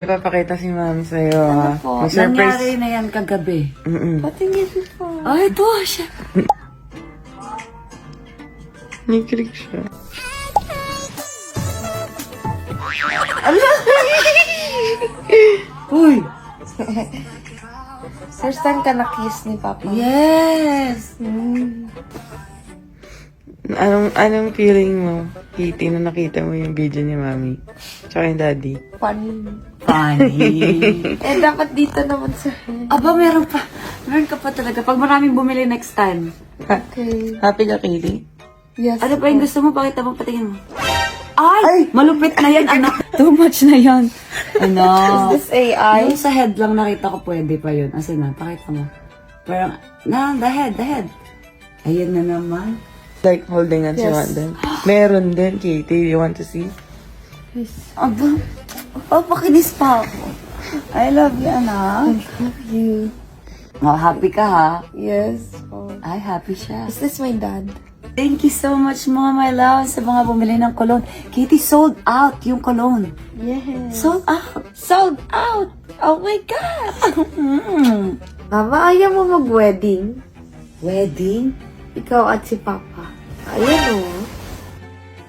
Ipapakita si ma'am sa'yo, ha? Po, May surprise. nangyari na yan kagabi. Patingin po. Oh, ito siya. Nikilig siya. Uy! First time ka na-kiss ni Papa. Yes! Anong feeling mo, Kitty, na nakita mo yung video ni Mami? Tsaka yung Daddy? Funny. Funny. Eh, dapat dito naman sa Aba, meron pa. Meron ka pa talaga. Pag maraming bumili next time. Okay. Happy ka, Kitty? Yes. Ano pa yung gusto mo? Pakita mo, patingin mo. Ay! Malupit na yan, anak. Too much na yan. Ano? Is this AI? Yung sa head lang nakita ko pwede pa yun. As in, pakita mo. Parang, the head. Ayan na naman. Like, holding on si Yes. Wanda. Meron din, Kitty. You want to see? Aba, papakinis pa ako. I love you, anak. Love you. Oh, happy ka, ha? Yes. Oh. Ay, happy siya. Is this my dad? Thank you so much, mga my love, sa mga bumili ng cologne. Katie, sold out yung cologne. Yes. Sold out. Sold out! Oh my God! Mama, ayaw mo mag-wedding? Wedding? Ikaw at si Papa. Ayan o.